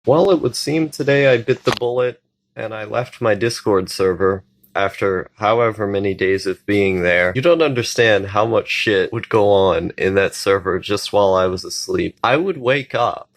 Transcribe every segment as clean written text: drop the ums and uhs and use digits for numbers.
Well, it would seem today I bit the bullet and I left my Discord server after however many days of being there. You don't understand how much shit would go on in that server just while I was asleep. I would wake up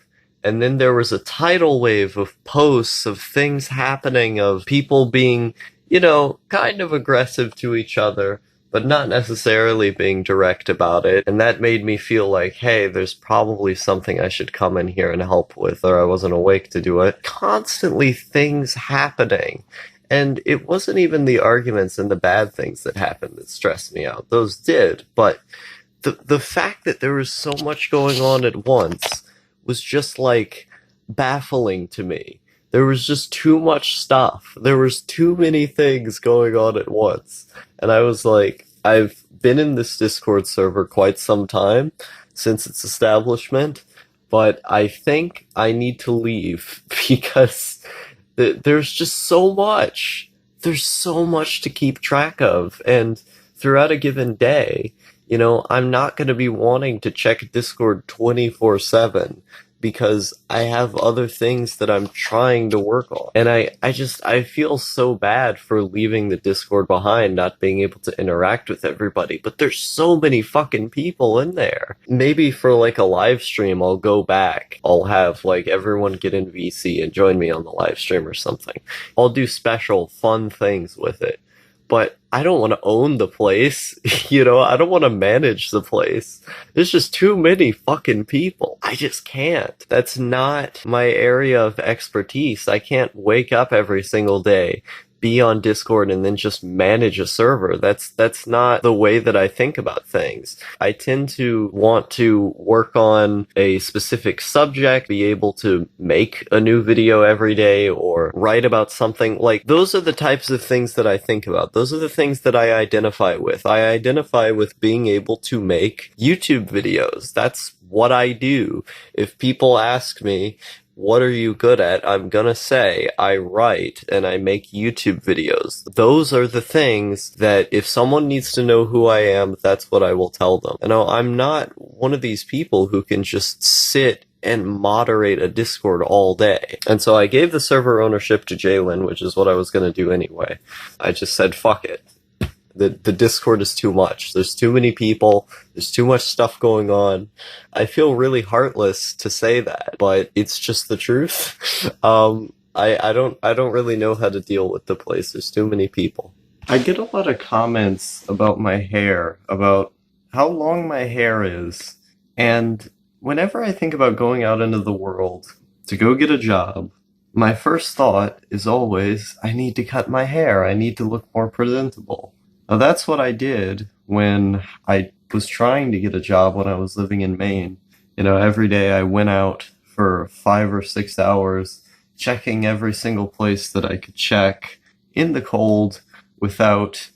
and then there was a tidal wave of posts of things happening, of people being, kind of aggressive to each other, but not necessarily being direct about it. And that made me feel like, hey, there's probably something I should come in here and help with, or I wasn't awake to do it. Constantly things happening. And it wasn't even the arguments and the bad things that happened that stressed me out. Those did, but the fact that there was so much going on at once was just like baffling to me. There was just too much stuff. There was too many things going on at once. And I was like, I've been in this Discord server quite some time since its establishment, but I think I need to leave because there's just so much. There's so much to keep track of. And throughout a given day, I'm not going to be wanting to check Discord 24/7 because I have other things that I'm trying to work on. And I feel so bad for leaving the Discord behind, not being able to interact with everybody. But there's so many fucking people in there. Maybe for like a live stream, I'll go back. I'll have like everyone get in VC and join me on the live stream or something. I'll do special fun things with it. But I don't want to own the place, I don't want to manage the place. There's just too many fucking people. I just can't. That's not my area of expertise. I can't wake up every single day, be on Discord, and then just manage a server. That's not the way that I think about things. I tend to want to work on a specific subject, be able to make a new video every day or write about something. Like, those are the types of things that I think about. Those are the things that I identify with. I identify with being able to make YouTube videos. That's what I do. If people ask me, what are you good at? I'm gonna say I write and I make YouTube videos. Those are the things that if someone needs to know who I am, that's what I will tell them. I'm not one of these people who can just sit and moderate a Discord all day. And so I gave the server ownership to Jalen, which is what I was gonna do anyway. I just said, fuck it. The Discord is too much. There's too many people. There's too much stuff going on. I feel really heartless to say that, but it's just the truth. I don't really know how to deal with the place. There's too many people. I get a lot of comments about my hair, about how long my hair is, and whenever I think about going out into the world to go get a job, my first thought is always, I need to cut my hair. I need to look more presentable. Now, that's what I did when I was trying to get a job when I was living in Maine. Every day I went out for 5 or 6 hours, checking every single place that I could check in the cold without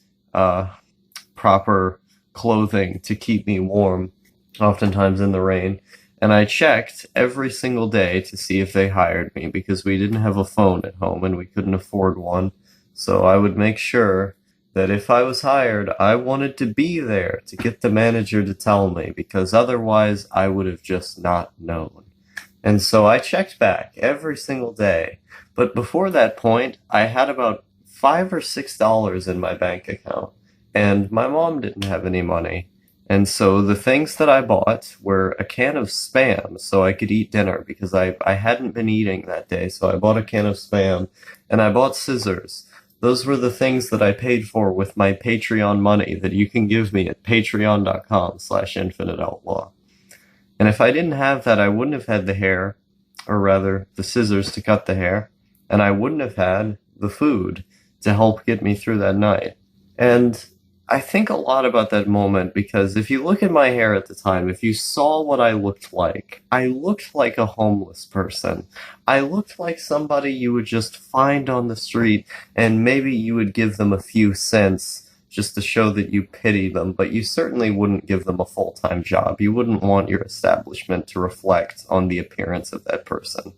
proper clothing to keep me warm, oftentimes in the rain. And I checked every single day to see if they hired me because we didn't have a phone at home and we couldn't afford one. So I would make sure that if I was hired, I wanted to be there to get the manager to tell me, because otherwise I would have just not known. And so I checked back every single day. But before that point, I had about $5 or $6 in my bank account, and my mom didn't have any money. And so the things that I bought were a can of Spam so I could eat dinner because I hadn't been eating that day. So I bought a can of Spam, and I bought scissors. Those were the things that I paid for with my Patreon money that you can give me at patreon.com/infiniteoutlaw. And if I didn't have that, I wouldn't have had the hair, or rather, the scissors to cut the hair, and I wouldn't have had the food to help get me through that night. And I think a lot about that moment because if you look at my hair at the time, if you saw what I looked like a homeless person. I looked like somebody you would just find on the street and maybe you would give them a few cents just to show that you pity them, but you certainly wouldn't give them a full-time job. You wouldn't want your establishment to reflect on the appearance of that person.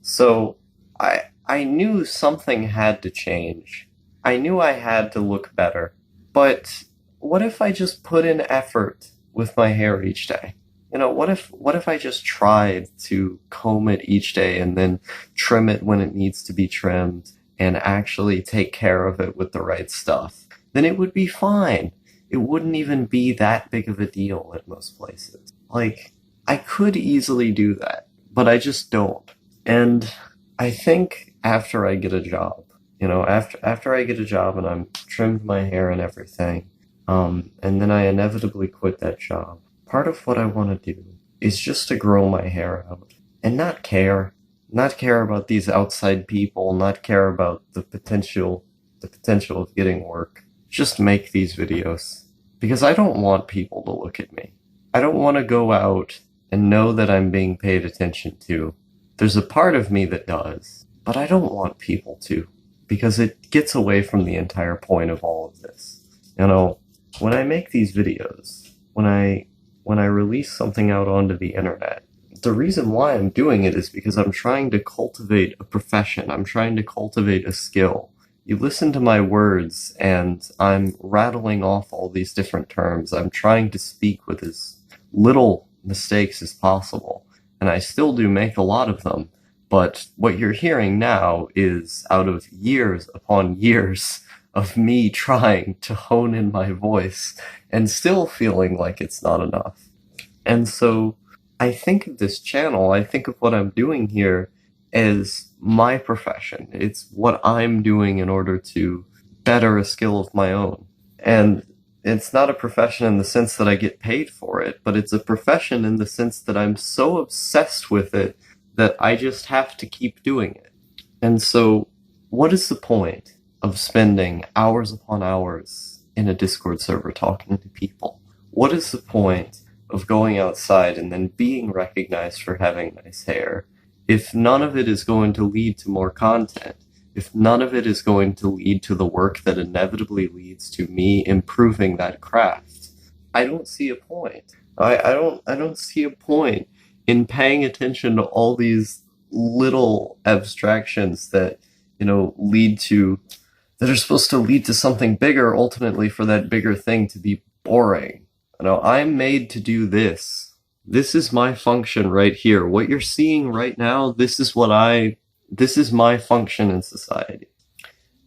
So I knew something had to change. I knew I had to look better. But what if I just put in effort with my hair each day? what if I just tried to comb it each day and then trim it when it needs to be trimmed and actually take care of it with the right stuff? Then it would be fine. It wouldn't even be that big of a deal at most places. Like, I could easily do that, but I just don't. And I think after I get a job, after I get a job and I'm trimmed my hair and everything, and then I inevitably quit that job, part of what I want to do is just to grow my hair out and not care about these outside people, not care about the potential of getting work. Just make these videos because I don't want people to look at me. I don't want to go out and know that I'm being paid attention to. There's a part of me that does, but I don't want people to because it gets away from the entire point of all of this. When I make these videos, when I release something out onto the internet, the reason why I'm doing it is because I'm trying to cultivate a profession. I'm trying to cultivate a skill. You listen to my words and I'm rattling off all these different terms. I'm trying to speak with as little mistakes as possible. And I still do make a lot of them. But what you're hearing now is out of years upon years of me trying to hone in my voice and still feeling like it's not enough. And so I think of this channel, I think of what I'm doing here as my profession. It's what I'm doing in order to better a skill of my own. And it's not a profession in the sense that I get paid for it, but it's a profession in the sense that I'm so obsessed with it that I just have to keep doing it. And so, what is the point of spending hours upon hours in a Discord server talking to people? What is the point of going outside and then being recognized for having nice hair if none of it is going to lead to more content? If none of it is going to lead to the work that inevitably leads to me improving that craft, I don't see a point. I don't see a point in paying attention to all these little abstractions that, lead to, that are supposed to lead to something bigger, ultimately for that bigger thing to be boring. I'm made to do this. This is my function right here. What you're seeing right now, this is my function in society.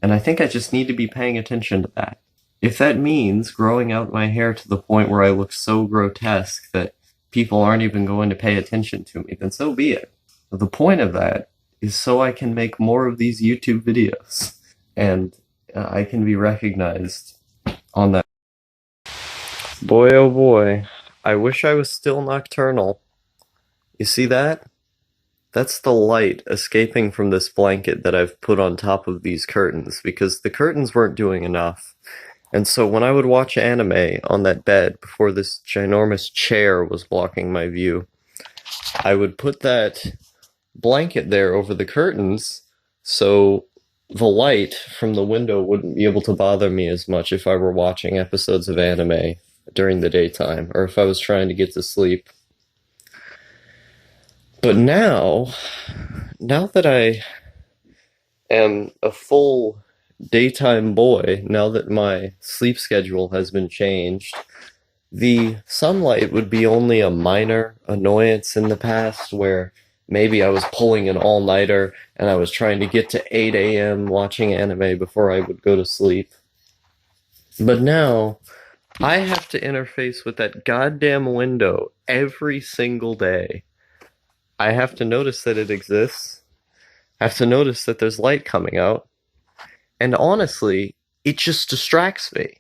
And I think I just need to be paying attention to that. If that means growing out my hair to the point where I look so grotesque that people aren't even going to pay attention to me, then so be it. But the point of that is so I can make more of these YouTube videos and I can be recognized on that. Boy, oh boy, I wish I was still nocturnal. You see that? That's the light escaping from this blanket that I've put on top of these curtains, because the curtains weren't doing enough. And so when I would watch anime on that bed before this ginormous chair was blocking my view, I would put that blanket there over the curtains so the light from the window wouldn't be able to bother me as much if I were watching episodes of anime during the daytime, or if I was trying to get to sleep. But now that I am a full daytime boy, now that my sleep schedule has been changed, the sunlight would be only a minor annoyance in the past, where maybe I was pulling an all-nighter and I was trying to get to 8 a.m. watching anime before I would go to sleep. But now, I have to interface with that goddamn window every single day. I have to notice that it exists. I have to notice that there's light coming out. And honestly, it just distracts me.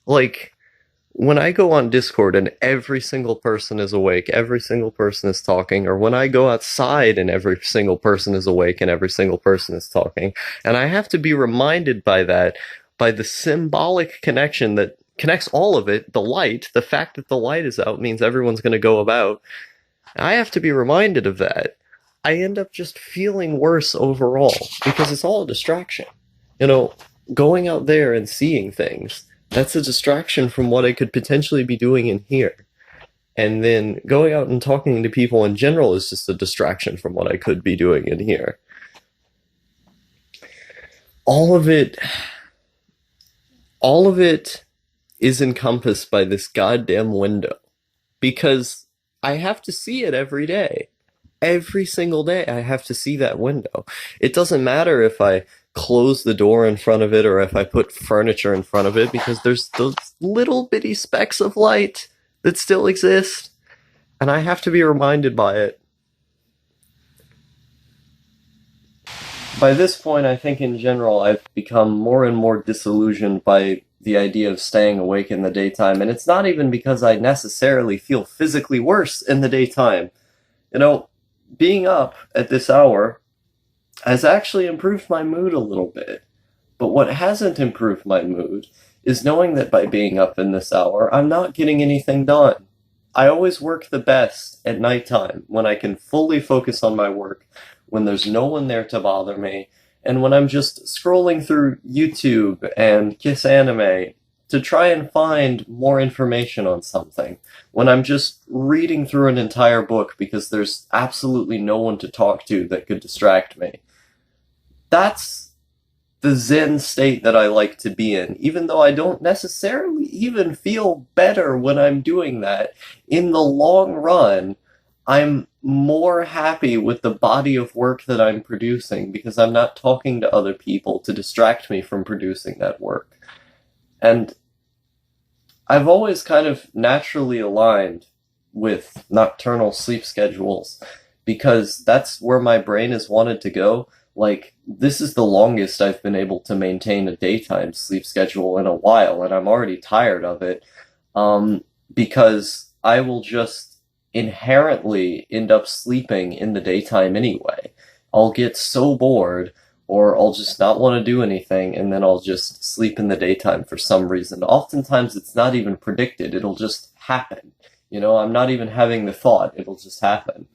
Like, when I go on Discord and every single person is awake, every single person is talking, or when I go outside and every single person is awake and every single person is talking, and I have to be reminded by that, by the symbolic connection that connects all of it, the light, the fact that the light is out means everyone's going to go about. I have to be reminded of that. I end up just feeling worse overall because it's all a distraction. Going out there and seeing things, that's a distraction from what I could potentially be doing in here. And then going out and talking to people in general is just a distraction from what I could be doing in here. All of it is encompassed by this goddamn window. Because I have to see it every day. Every single day, I have to see that window. It doesn't matter if I close the door in front of it or if I put furniture in front of it because there's those little bitty specks of light that still exist, and I have to be reminded by it. By this point, I think in general I've become more and more disillusioned by the idea of staying awake in the daytime, and it's not even because I necessarily feel physically worse in the daytime. You know, being up at this hour has actually improved my mood a little bit. But what hasn't improved my mood is knowing that by being up in this hour, I'm not getting anything done. I always work the best at nighttime when I can fully focus on my work, when there's no one there to bother me, and when I'm just scrolling through YouTube and Kiss Anime to try and find more information on something, when I'm just reading through an entire book because there's absolutely no one to talk to that could distract me. That's the Zen state that I like to be in, even though I don't necessarily even feel better when I'm doing that. In the long run, I'm more happy with the body of work that I'm producing because I'm not talking to other people to distract me from producing that work. And I've always kind of naturally aligned with nocturnal sleep schedules because that's where my brain has wanted to go. Like, this is the longest I've been able to maintain a daytime sleep schedule in a while, and I'm already tired of it, because I will just inherently end up sleeping in the daytime anyway. I'll get so bored, or I'll just not want to do anything, and then I'll just sleep in the daytime for some reason. Oftentimes, it's not even predicted, it'll just happen. You know, I'm not even having the thought, it'll just happen.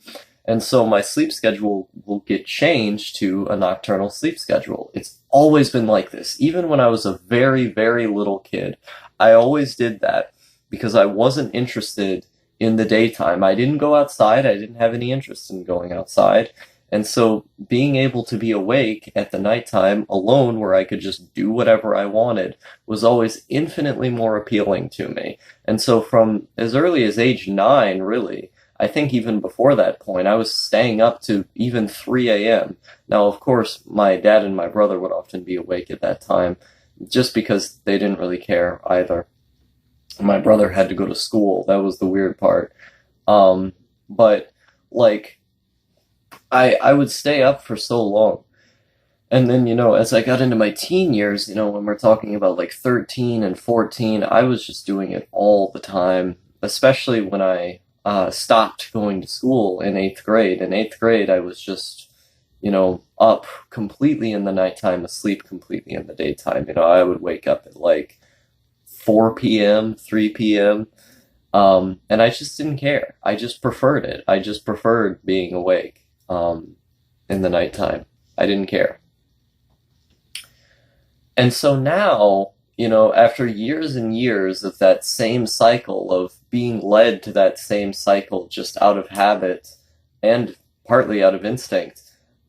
And so my sleep schedule will get changed to a nocturnal sleep schedule. It's always been like this. Even when I was a very, very little kid, I always did that because I wasn't interested in the daytime. I didn't go outside. I didn't have any interest in going outside. And so being able to be awake at the nighttime alone where I could just do whatever I wanted was always infinitely more appealing to me. And so from as early as age 9, really, I think even before that point, I was staying up to even 3 a.m. Now, of course, my dad and my brother would often be awake at that time, just because they didn't really care either. My brother had to go to school. That was the weird part. But, like, I would stay up for so long. And then, as I got into my teen years, when we're talking about like 13 and 14, I was just doing it all the time, especially when I stopped going to school in 8th grade. In 8th grade, I was just, up completely in the nighttime, asleep completely in the daytime. I would wake up at like 4 p.m., 3 p.m., and I just didn't care. I just preferred it. I just preferred being awake in the nighttime. I didn't care. And so now, after years and years of that same cycle of being led to that same cycle just out of habit and partly out of instinct,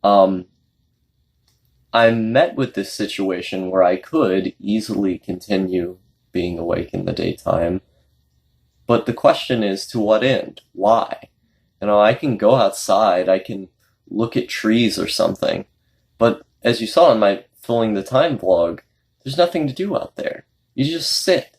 I'm met with this situation where I could easily continue being awake in the daytime. But the question is, to what end? Why? I can go outside, I can look at trees or something, but as you saw in my Filling the Time vlog, there's nothing to do out there. You just sit.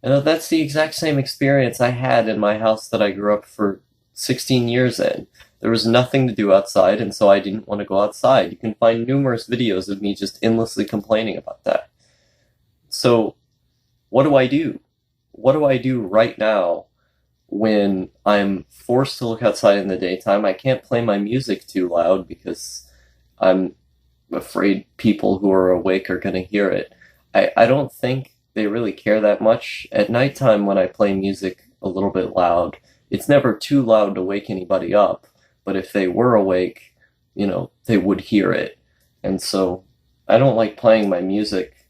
That's the exact same experience I had in my house that I grew up for 16 years in. There was nothing to do outside, and so I didn't want to go outside. You can find numerous videos of me just endlessly complaining about that. So, what do I do? What do I do right now when I'm forced to look outside in the daytime? I can't play my music too loud because I'm afraid people who are awake are going to hear it. I don't think they really care that much. At nighttime when I play music a little bit loud, it's never too loud to wake anybody up, but if they were awake, they would hear it. And so I don't like playing my music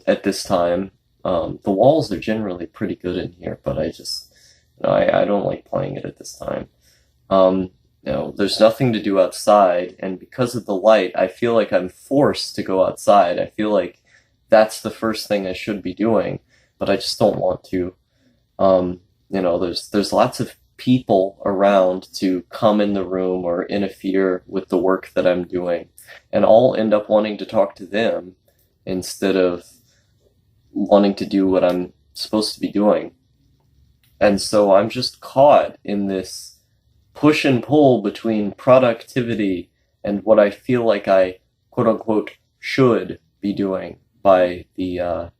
at this time. The walls are generally pretty good in here, but I don't like playing it at this time. There's nothing to do outside, and because of the light, I feel like I'm forced to go outside. I feel like that's the first thing I should be doing, but I just don't want to. There's lots of people around to come in the room or interfere with the work that I'm doing. And I'll end up wanting to talk to them instead of wanting to do what I'm supposed to be doing. And so I'm just caught in this push and pull between productivity and what I feel like I, quote unquote, should be doing by the,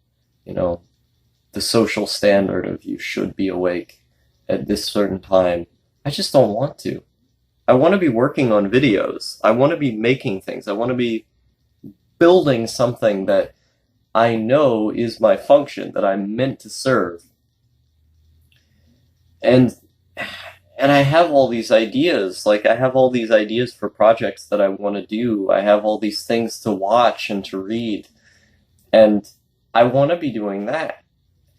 the social standard of you should be awake at this certain time. I just don't want to. I want to be working on videos. I want to be making things. I want to be building something that I know is my function, that I'm meant to serve. And I have all these ideas. Like, I have all these ideas for projects that I want to do. I have all these things to watch and to read. And I want to be doing that.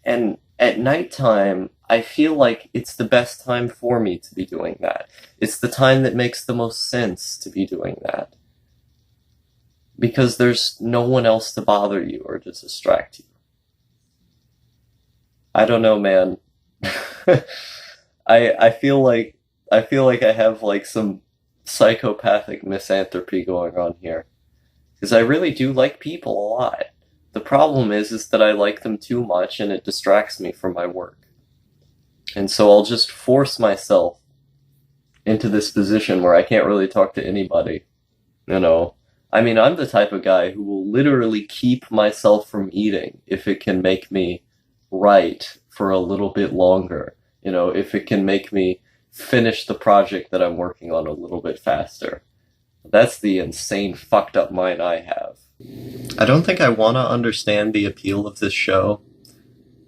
And at nighttime, I feel like it's the best time for me to be doing that. It's the time that makes the most sense to be doing that. Because there's no one else to bother you or to distract you. I don't know, man. I feel like I have like some psychopathic misanthropy going on here. Because I really do like people a lot. The problem is that I like them too much and it distracts me from my work. And so I'll just force myself into this position where I can't really talk to anybody. I mean, I'm the type of guy who will literally keep myself from eating if it can make me write for a little bit longer. If it can make me finish the project that I'm working on a little bit faster. That's the insane fucked up mind I have. I don't think I want to understand the appeal of this show,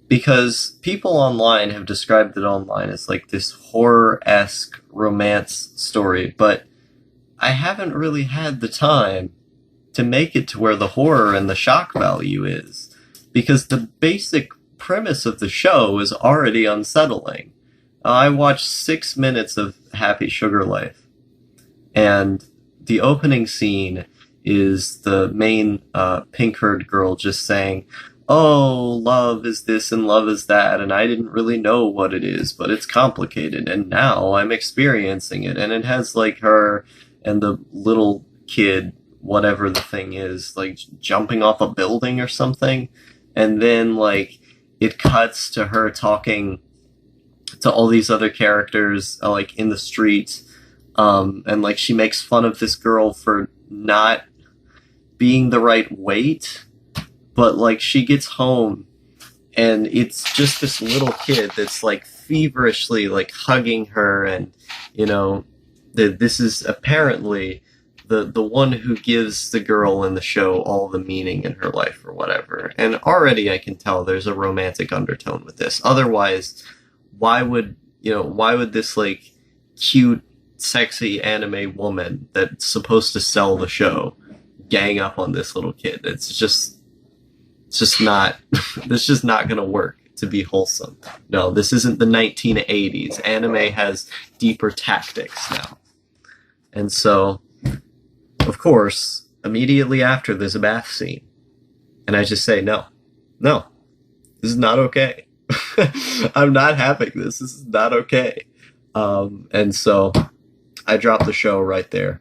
because people online have described it online as like this horror-esque romance story, but I haven't really had the time to make it to where the horror and the shock value is, because the basic premise of the show is already unsettling. I watched 6 minutes of Happy Sugar Life, and the opening scene is the main pink-haired girl just saying, "Oh, love is this and love is that, and I didn't really know what it is, but it's complicated, and now I'm experiencing it." And it has like her and the little kid, whatever the thing is, like jumping off a building or something, and then like it cuts to her talking to all these other characters like in the street, and like she makes fun of this girl for not being the right weight, but like she gets home and it's just this little kid that's like feverishly like hugging her, and this is apparently the one who gives the girl in the show all the meaning in her life or whatever. And already I can tell there's a romantic undertone with this. Otherwise, why would this like cute, sexy anime woman that's supposed to sell the show gang up on this little kid? It's just not it's just not gonna work to be wholesome. No, this isn't the 1980s. Anime has deeper tactics now. And so, of course, immediately after there's a bath scene. And I just say, no, this is not okay. I'm not having this. This is not okay. And so I dropped the show right there.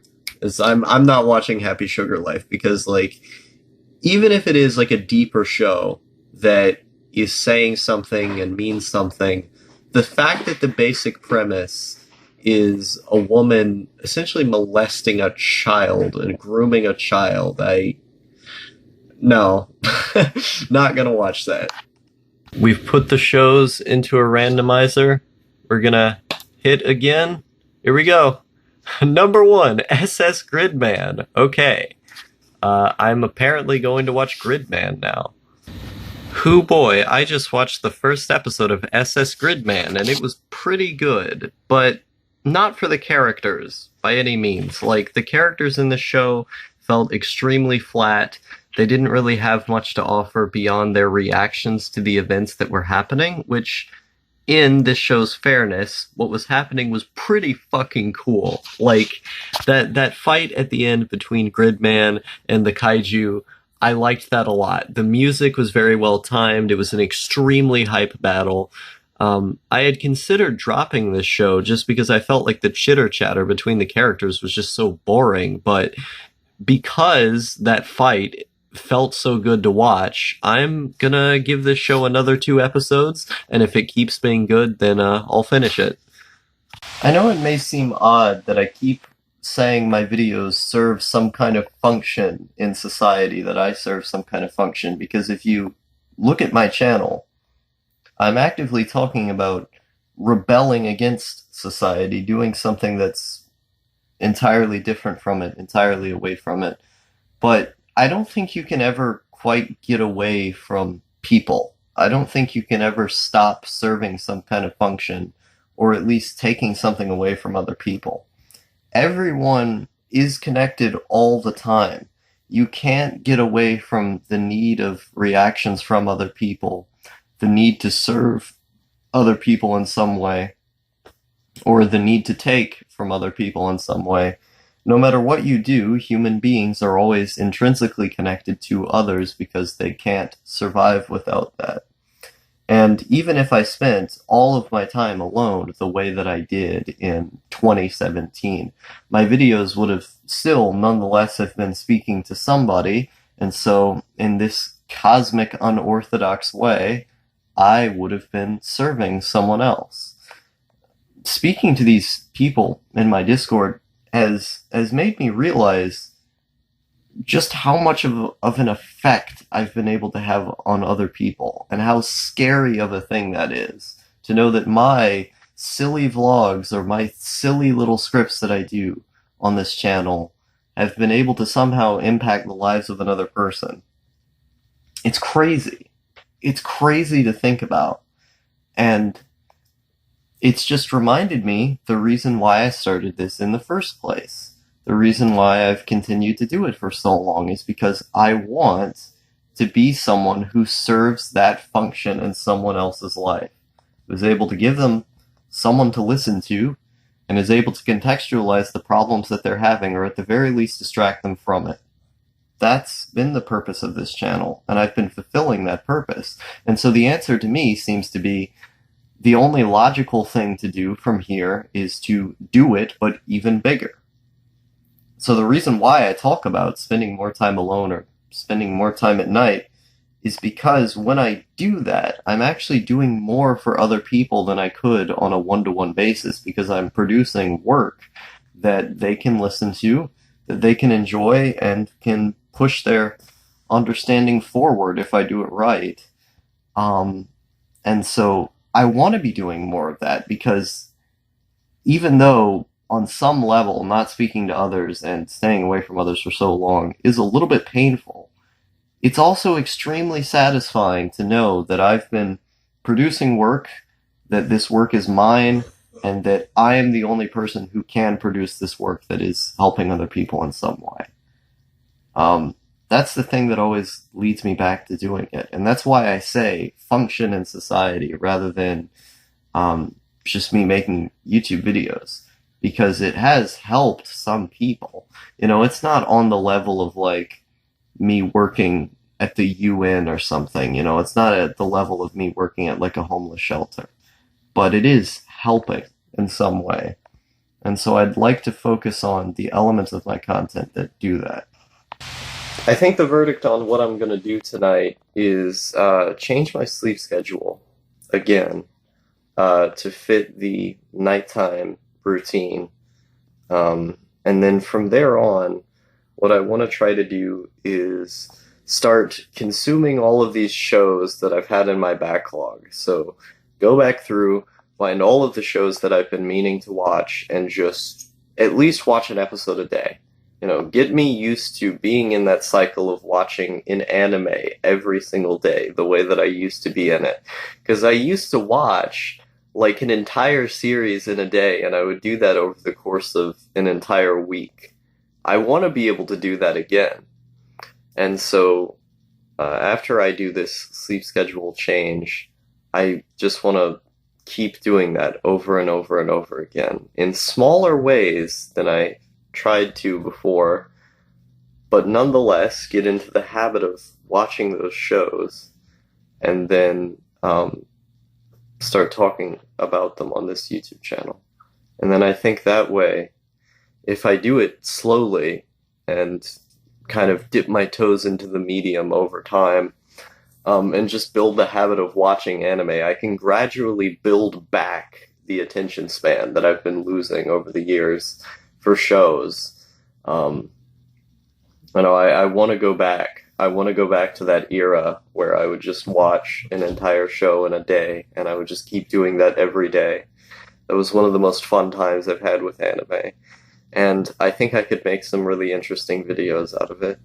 I'm not watching Happy Sugar Life, because like, even if it is like a deeper show that is saying something and means something, the fact that the basic premise is a woman essentially molesting a child and grooming a child, no, not gonna watch that. We've put the shows into a randomizer. We're gonna hit again. Here we go. Number 1, SS Gridman. Okay. I'm apparently going to watch Gridman now. Hoo boy, I just watched the first episode of SS Gridman, and it was pretty good, but not for the characters, by any means. Like, the characters in the show felt extremely flat. They didn't really have much to offer beyond their reactions to the events that were happening, which, in this show's fairness, what was happening was pretty fucking cool. Like, that fight at the end between Gridman and the kaiju, I liked that a lot. The music was very well timed. It was an extremely hype battle. I had considered dropping this show just because I felt like the chitter chatter between the characters was just so boring, but because that fight felt so good to watch, I'm gonna give this show another 2 episodes, and if it keeps being good, then I'll finish it. I know it may seem odd that I keep saying my videos serve some kind of function in society, that I serve some kind of function, because if you look at my channel, I'm actively talking about rebelling against society, doing something that's entirely different from it, entirely away from it. But I don't think you can ever quite get away from people. I don't think you can ever stop serving some kind of function, or at least taking something away from other people. Everyone is connected all the time. You can't get away from the need of reactions from other people, the need to serve other people in some way, or the need to take from other people in some way. No matter what you do, human beings are always intrinsically connected to others because they can't survive without that. And even if I spent all of my time alone the way that I did in 2017, my videos would have still nonetheless have been speaking to somebody, and so in this cosmic unorthodox way, I would have been serving someone else. Speaking to these people in my Discord has made me realize just how much of an effect I've been able to have on other people, and how scary of a thing that is, to know that my silly vlogs or my silly little scripts that I do on this channel have been able to somehow impact the lives of another person. It's crazy. It's crazy to think about. And it's just reminded me the reason why I started this in the first place. The reason why I've continued to do it for so long is because I want to be someone who serves that function in someone else's life, who's able to give them someone to listen to, and is able to contextualize the problems that they're having, or at the very least distract them from it. That's been the purpose of this channel, and I've been fulfilling that purpose. And so the answer to me seems to be, the only logical thing to do from here is to do it, but even bigger. So the reason why I talk about spending more time alone or spending more time at night is because when I do that, I'm actually doing more for other people than I could on a one-to-one basis, because I'm producing work that they can listen to, that they can enjoy, and can push their understanding forward if I do it right. And so I want to be doing more of that, because even though on some level not speaking to others and staying away from others for so long is a little bit painful, it's also extremely satisfying to know that I've been producing work, that this work is mine, and that I am the only person who can produce this work that is helping other people in some way. That's the thing that always leads me back to doing it. And that's why I say function in society rather than just me making YouTube videos, because it has helped some people. You know, it's not on the level of like me working at the UN or something, you know, it's not at the level of me working at like a homeless shelter, but it is helping in some way. And so I'd like to focus on the elements of my content that do that. I think the verdict on what I'm going to do tonight is change my sleep schedule again to fit the nighttime routine. And then from there on, what I want to try to do is start consuming all of these shows that I've had in my backlog. So go back through, find all of the shows that I've been meaning to watch, and just at least watch an episode a day. You know, get me used to being in that cycle of watching an anime every single day, the way that I used to be in it. Because I used to watch like an entire series in a day, and I would do that over the course of an entire week. I want to be able to do that again. And so after I do this sleep schedule change, I just want to keep doing that over and over and over again in smaller ways than I tried to before, but nonetheless get into the habit of watching those shows, and then start talking about them on this YouTube channel. And then I think that way, if I do it slowly and kind of dip my toes into the medium over time, and just build the habit of watching anime, I can gradually build back the attention span that I've been losing over the years for shows. I want to go back. I want to go back to that era where I would just watch an entire show in a day, and I would just keep doing that every day. That was one of the most fun times I've had with anime, and I think I could make some really interesting videos out of it.